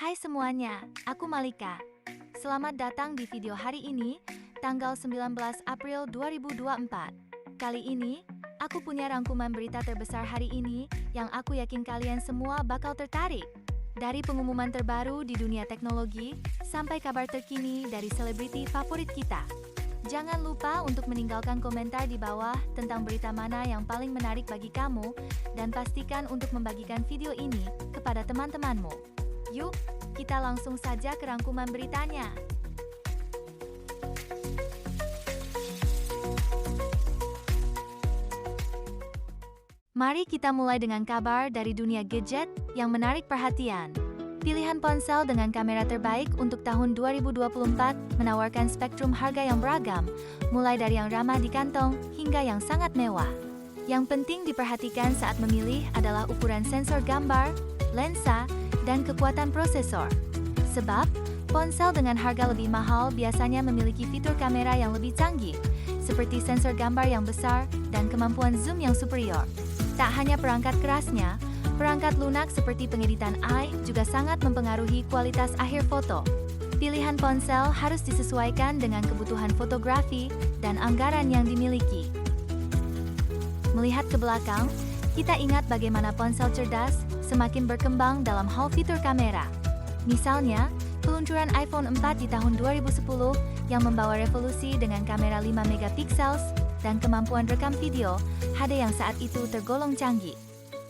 Hai semuanya, aku Malika. Selamat datang di video hari ini, tanggal 19 April 2024. Kali ini, aku punya rangkuman berita terbesar hari ini yang aku yakin kalian semua bakal tertarik. Dari pengumuman terbaru di dunia teknologi, sampai kabar terkini dari selebriti favorit kita. Jangan lupa untuk meninggalkan komentar di bawah tentang berita mana yang paling menarik bagi kamu, dan pastikan untuk membagikan video ini kepada teman-temanmu. Yuk, kita langsung saja ke rangkuman beritanya. Mari kita mulai dengan kabar dari dunia gadget yang menarik perhatian. Pilihan ponsel dengan kamera terbaik untuk tahun 2024 menawarkan spektrum harga yang beragam, mulai dari yang ramah di kantong hingga yang sangat mewah. Yang penting diperhatikan saat memilih adalah ukuran sensor gambar, lensa, dan kekuatan prosesor. Sebab, ponsel dengan harga lebih mahal biasanya memiliki fitur kamera yang lebih canggih, seperti sensor gambar yang besar dan kemampuan zoom yang superior. Tak hanya perangkat kerasnya, perangkat lunak seperti pengeditan AI juga sangat mempengaruhi kualitas akhir foto. Pilihan ponsel harus disesuaikan dengan kebutuhan fotografi dan anggaran yang dimiliki. Melihat ke belakang, kita ingat bagaimana ponsel cerdas semakin berkembang dalam hal fitur kamera. Misalnya, peluncuran iPhone 4 di tahun 2010 yang membawa revolusi dengan kamera 5 megapiksel dan kemampuan rekam video HD yang saat itu tergolong canggih.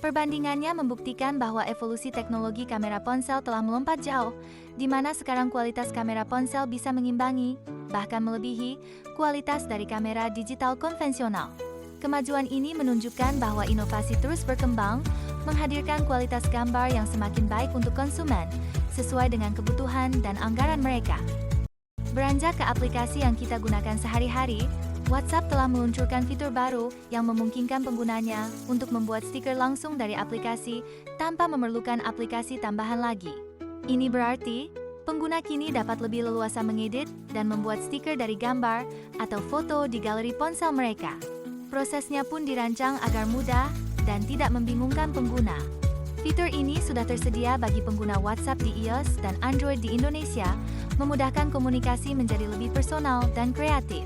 Perbandingannya membuktikan bahwa evolusi teknologi kamera ponsel telah melompat jauh, di mana sekarang kualitas kamera ponsel bisa mengimbangi, bahkan melebihi, kualitas dari kamera digital konvensional. Kemajuan ini menunjukkan bahwa inovasi terus berkembang, menghadirkan kualitas gambar yang semakin baik untuk konsumen, sesuai dengan kebutuhan dan anggaran mereka. Beranjak ke aplikasi yang kita gunakan sehari-hari, WhatsApp telah meluncurkan fitur baru yang memungkinkan penggunanya untuk membuat stiker langsung dari aplikasi tanpa memerlukan aplikasi tambahan lagi. Ini berarti, pengguna kini dapat lebih leluasa mengedit dan membuat stiker dari gambar atau foto di galeri ponsel mereka. Prosesnya pun dirancang agar mudah dan tidak membingungkan pengguna. Fitur ini sudah tersedia bagi pengguna WhatsApp di iOS dan Android di Indonesia, memudahkan komunikasi menjadi lebih personal dan kreatif.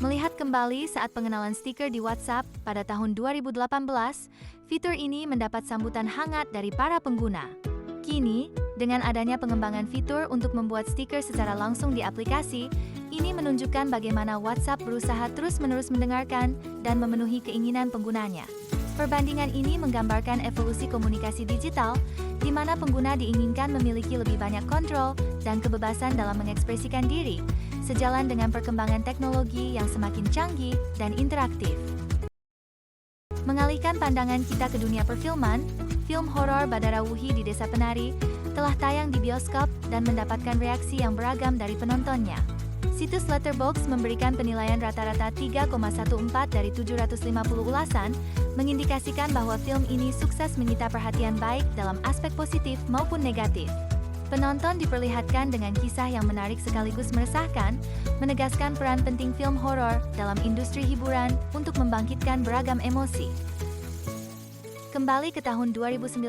Melihat kembali saat pengenalan stiker di WhatsApp pada tahun 2018, fitur ini mendapat sambutan hangat dari para pengguna. Kini, dengan adanya pengembangan fitur untuk membuat stiker secara langsung di aplikasi, ini menunjukkan bagaimana WhatsApp berusaha terus-menerus mendengarkan dan memenuhi keinginan penggunanya. Perbandingan ini menggambarkan evolusi komunikasi digital, di mana pengguna diinginkan memiliki lebih banyak kontrol dan kebebasan dalam mengekspresikan diri, sejalan dengan perkembangan teknologi yang semakin canggih dan interaktif. Mengalihkan pandangan kita ke dunia perfilman, film horor Badara Wuhi di Desa Penari telah tayang di bioskop dan mendapatkan reaksi yang beragam dari penontonnya. Situs Letterboxd memberikan penilaian rata-rata 3,14 dari 750 ulasan, mengindikasikan bahwa film ini sukses menyita perhatian baik dalam aspek positif maupun negatif. Penonton diperlihatkan dengan kisah yang menarik sekaligus meresahkan, menegaskan peran penting film horor dalam industri hiburan untuk membangkitkan beragam emosi. Kembali ke tahun 2019,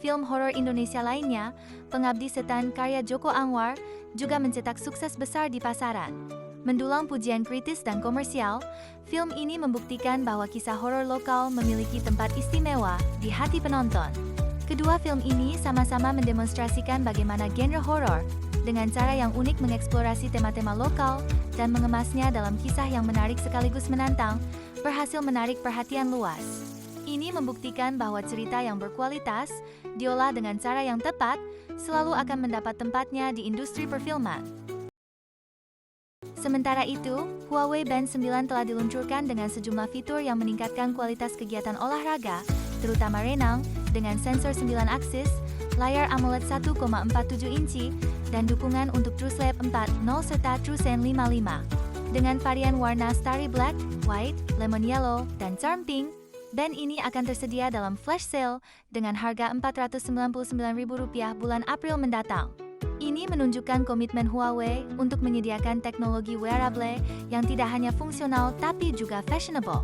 film horor Indonesia lainnya, Pengabdi Setan karya Joko Anwar, juga mencetak sukses besar di pasaran. Mendulang pujian kritis dan komersial, film ini membuktikan bahwa kisah horor lokal memiliki tempat istimewa di hati penonton. Kedua film ini sama-sama mendemonstrasikan bagaimana genre horor, dengan cara yang unik mengeksplorasi tema-tema lokal dan mengemasnya dalam kisah yang menarik sekaligus menantang, berhasil menarik perhatian luas. Ini membuktikan bahwa cerita yang berkualitas, diolah dengan cara yang tepat, selalu akan mendapat tempatnya di industri perfilman. Sementara itu, Huawei Band 9 telah diluncurkan dengan sejumlah fitur yang meningkatkan kualitas kegiatan olahraga, terutama renang, dengan sensor 9 aksis, layar AMOLED 1,47 inci, dan dukungan untuk TrueSleep 4.0 serta TrueSense 5.5. Dengan varian warna Starry Black, White, Lemon Yellow, dan Charm Pink, band ini akan tersedia dalam flash sale dengan harga Rp499.000 bulan April mendatang. Ini menunjukkan komitmen Huawei untuk menyediakan teknologi wearable yang tidak hanya fungsional tapi juga fashionable.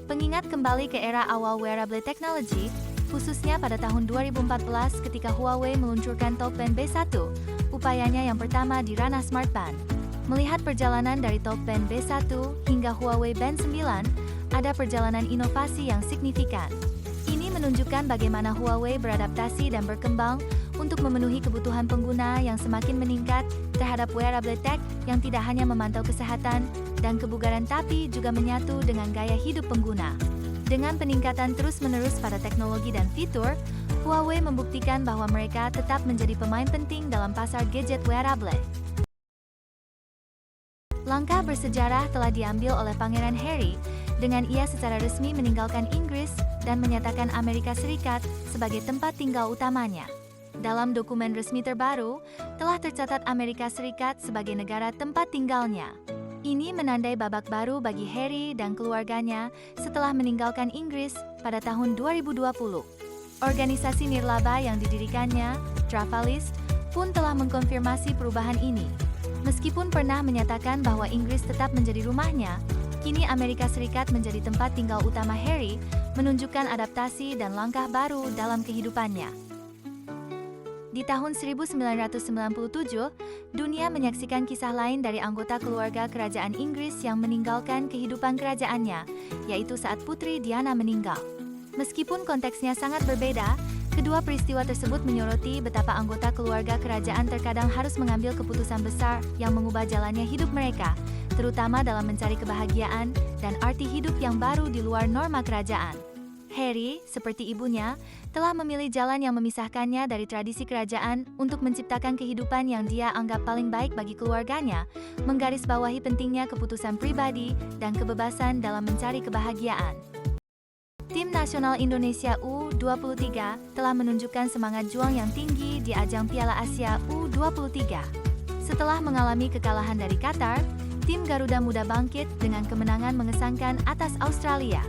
Pengingat kembali ke era awal wearable technology, khususnya pada tahun 2014 ketika Huawei meluncurkan TalkBand B1, upayanya yang pertama di ranah smartband. Melihat perjalanan dari TalkBand B1 hingga Huawei Band 9, ada perjalanan inovasi yang signifikan. Ini menunjukkan bagaimana Huawei beradaptasi dan berkembang untuk memenuhi kebutuhan pengguna yang semakin meningkat terhadap wearable tech yang tidak hanya memantau kesehatan dan kebugaran tapi juga menyatu dengan gaya hidup pengguna. Dengan peningkatan terus-menerus pada teknologi dan fitur, Huawei membuktikan bahwa mereka tetap menjadi pemain penting dalam pasar gadget wearable. Langkah bersejarah telah diambil oleh Pangeran Harry, dengan ia secara resmi meninggalkan Inggris dan menyatakan Amerika Serikat sebagai tempat tinggal utamanya. Dalam dokumen resmi terbaru, telah tercatat Amerika Serikat sebagai negara tempat tinggalnya. Ini menandai babak baru bagi Harry dan keluarganya setelah meninggalkan Inggris pada tahun 2020. Organisasi nirlaba yang didirikannya, Travelist, pun telah mengkonfirmasi perubahan ini. Meskipun pernah menyatakan bahwa Inggris tetap menjadi rumahnya, kini Amerika Serikat menjadi tempat tinggal utama Harry, menunjukkan adaptasi dan langkah baru dalam kehidupannya. Di tahun 1997, dunia menyaksikan kisah lain dari anggota keluarga kerajaan Inggris yang meninggalkan kehidupan kerajaannya, yaitu saat Putri Diana meninggal. Meskipun konteksnya sangat berbeda, kedua peristiwa tersebut menyoroti betapa anggota keluarga kerajaan terkadang harus mengambil keputusan besar yang mengubah jalannya hidup mereka, terutama dalam mencari kebahagiaan dan arti hidup yang baru di luar norma kerajaan. Harry, seperti ibunya, telah memilih jalan yang memisahkannya dari tradisi kerajaan untuk menciptakan kehidupan yang dia anggap paling baik bagi keluarganya, menggarisbawahi pentingnya keputusan pribadi dan kebebasan dalam mencari kebahagiaan. Tim nasional Indonesia U23 telah menunjukkan semangat juang yang tinggi di ajang Piala Asia U23. Setelah mengalami kekalahan dari Qatar, tim Garuda Muda bangkit dengan kemenangan mengesankan atas Australia.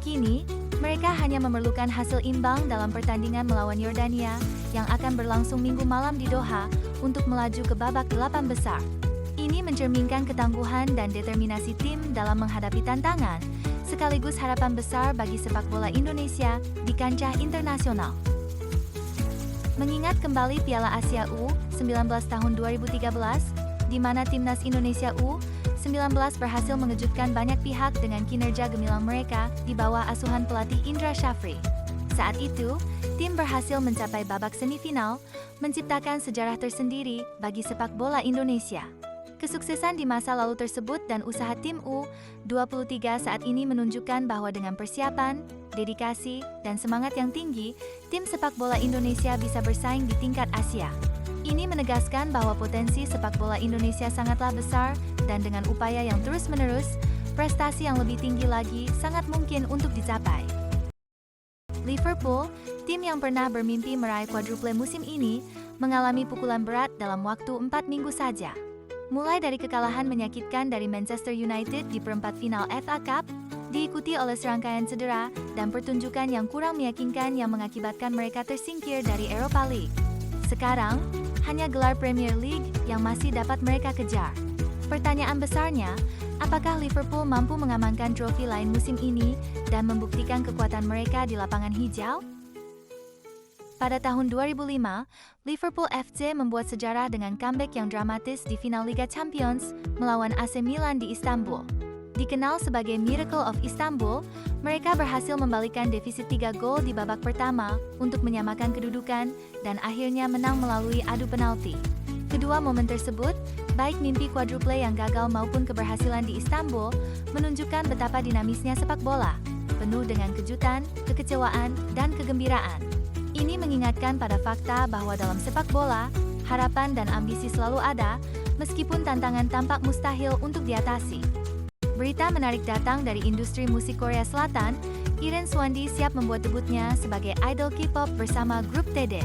Kini, mereka hanya memerlukan hasil imbang dalam pertandingan melawan Yordania yang akan berlangsung Minggu malam di Doha untuk melaju ke babak 8 besar. Ini mencerminkan ketangguhan dan determinasi tim dalam menghadapi tantangan, sekaligus harapan besar bagi sepak bola Indonesia di kancah internasional. Mengingat kembali Piala Asia U19 tahun 2013, di mana timnas Indonesia U19 berhasil mengejutkan banyak pihak dengan kinerja gemilang mereka di bawah asuhan pelatih Indra Syafri. Saat itu, tim berhasil mencapai babak semifinal, menciptakan sejarah tersendiri bagi sepak bola Indonesia. Kesuksesan di masa lalu tersebut dan usaha tim U23 saat ini menunjukkan bahwa dengan persiapan, dedikasi, dan semangat yang tinggi, tim sepak bola Indonesia bisa bersaing di tingkat Asia. Ini menegaskan bahwa potensi sepak bola Indonesia sangatlah besar dan dengan upaya yang terus-menerus, prestasi yang lebih tinggi lagi sangat mungkin untuk dicapai. Liverpool, tim yang pernah bermimpi meraih quadruple musim ini, mengalami pukulan berat dalam waktu 4 minggu saja. Mulai dari kekalahan menyakitkan dari Manchester United di perempat final FA Cup, diikuti oleh serangkaian cedera dan pertunjukan yang kurang meyakinkan yang mengakibatkan mereka tersingkir dari Europa League. Sekarang, hanya gelar Premier League yang masih dapat mereka kejar. Pertanyaan besarnya, apakah Liverpool mampu mengamankan trofi lain musim ini dan membuktikan kekuatan mereka di lapangan hijau? Pada tahun 2005, Liverpool FC membuat sejarah dengan comeback yang dramatis di final Liga Champions melawan AC Milan di Istanbul. Dikenal sebagai Miracle of Istanbul, mereka berhasil membalikkan defisit 3 gol di babak pertama untuk menyamakan kedudukan dan akhirnya menang melalui adu penalti. Kedua momen tersebut, baik mimpi quadruple yang gagal maupun keberhasilan di Istanbul, menunjukkan betapa dinamisnya sepak bola, penuh dengan kejutan, kekecewaan, dan kegembiraan. Ini mengingatkan pada fakta bahwa dalam sepak bola, harapan dan ambisi selalu ada, meskipun tantangan tampak mustahil untuk diatasi. Berita menarik datang dari industri musik Korea Selatan. Irene Swandi siap membuat debutnya sebagai idol K-pop bersama grup TD.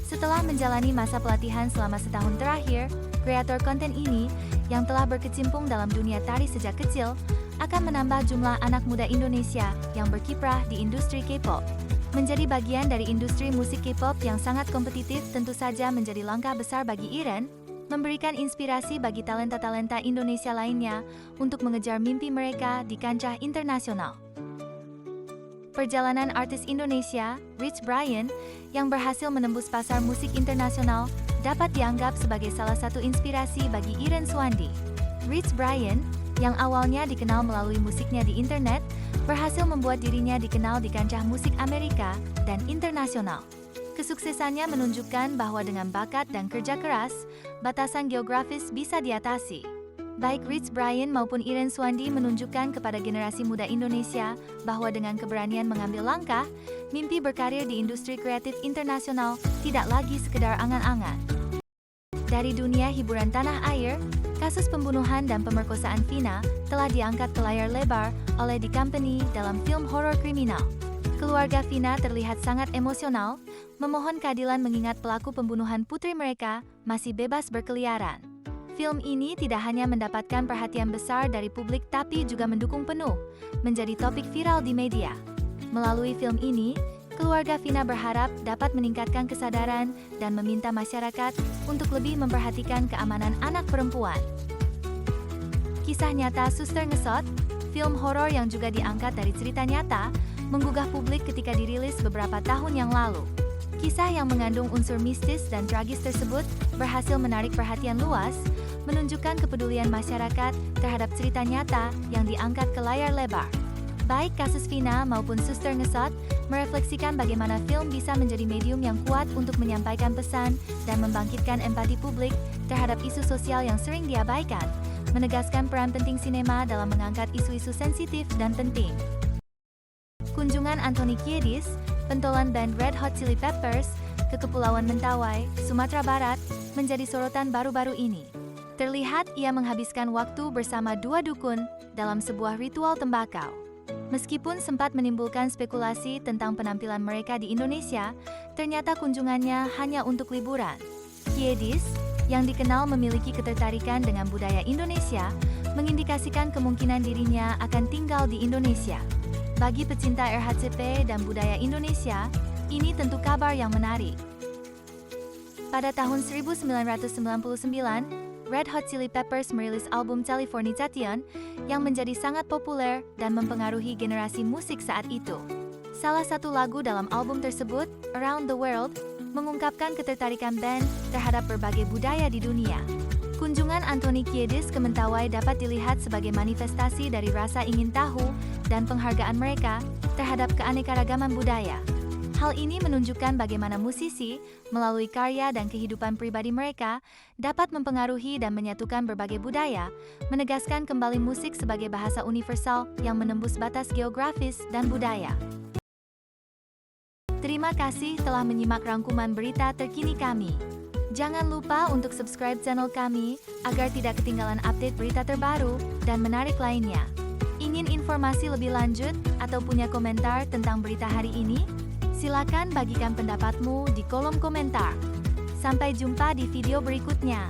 Setelah menjalani masa pelatihan selama setahun terakhir, kreator konten ini, yang telah berkecimpung dalam dunia tari sejak kecil, akan menambah jumlah anak muda Indonesia yang berkiprah di industri K-pop. Menjadi bagian dari industri musik K-pop yang sangat kompetitif tentu saja menjadi langkah besar bagi Irene, memberikan inspirasi bagi talenta-talenta Indonesia lainnya untuk mengejar mimpi mereka di kancah internasional. Perjalanan artis Indonesia, Rich Brian, yang berhasil menembus pasar musik internasional, dapat dianggap sebagai salah satu inspirasi bagi Iren Suwandi. Rich Brian, yang awalnya dikenal melalui musiknya di internet, berhasil membuat dirinya dikenal di kancah musik Amerika dan internasional. Kesuksesannya menunjukkan bahwa dengan bakat dan kerja keras, batasan geografis bisa diatasi. Baik Rich Brian maupun Iren Suwandi menunjukkan kepada generasi muda Indonesia bahwa dengan keberanian mengambil langkah, mimpi berkarir di industri kreatif internasional tidak lagi sekedar angan-angan. Dari dunia hiburan tanah air, kasus pembunuhan dan pemerkosaan Vina telah diangkat ke layar lebar oleh The Company dalam film horor kriminal. Keluarga Vina terlihat sangat emosional, memohon keadilan mengingat pelaku pembunuhan putri mereka masih bebas berkeliaran. Film ini tidak hanya mendapatkan perhatian besar dari publik tapi juga mendukung penuh, menjadi topik viral di media. Melalui film ini, keluarga Vina berharap dapat meningkatkan kesadaran dan meminta masyarakat untuk lebih memperhatikan keamanan anak perempuan. Kisah nyata Suster Ngesot, film horor yang juga diangkat dari cerita nyata, menggugah publik ketika dirilis beberapa tahun yang lalu. Kisah yang mengandung unsur mistis dan tragis tersebut berhasil menarik perhatian luas, menunjukkan kepedulian masyarakat terhadap cerita nyata yang diangkat ke layar lebar. Baik kasus Vina maupun Suster Ngesot merefleksikan bagaimana film bisa menjadi medium yang kuat untuk menyampaikan pesan dan membangkitkan empati publik terhadap isu sosial yang sering diabaikan, menegaskan peran penting sinema dalam mengangkat isu-isu sensitif dan penting. Kunjungan Anthony Kiedis, pentolan band Red Hot Chili Peppers, ke Kepulauan Mentawai, Sumatera Barat, menjadi sorotan baru-baru ini. Terlihat ia menghabiskan waktu bersama dua dukun dalam sebuah ritual tembakau. Meskipun sempat menimbulkan spekulasi tentang penampilan mereka di Indonesia, ternyata kunjungannya hanya untuk liburan. Kiedis, yang dikenal memiliki ketertarikan dengan budaya Indonesia, mengindikasikan kemungkinan dirinya akan tinggal di Indonesia. Bagi pecinta RHCP dan budaya Indonesia, ini tentu kabar yang menarik. Pada tahun 1999, Red Hot Chili Peppers merilis album Californication yang menjadi sangat populer dan mempengaruhi generasi musik saat itu. Salah satu lagu dalam album tersebut, Around the World, mengungkapkan ketertarikan band terhadap berbagai budaya di dunia. Kunjungan Anthony Kiedis ke Mentawai dapat dilihat sebagai manifestasi dari rasa ingin tahu dan penghargaan mereka terhadap keanekaragaman budaya. Hal ini menunjukkan bagaimana musisi, melalui karya dan kehidupan pribadi mereka, dapat mempengaruhi dan menyatukan berbagai budaya, menegaskan kembali musik sebagai bahasa universal yang menembus batas geografis dan budaya. Terima kasih telah menyimak rangkuman berita terkini kami. Jangan lupa untuk subscribe channel kami, agar tidak ketinggalan update berita terbaru dan menarik lainnya. Ingin informasi lebih lanjut atau punya komentar tentang berita hari ini? Silakan bagikan pendapatmu di kolom komentar. Sampai jumpa di video berikutnya.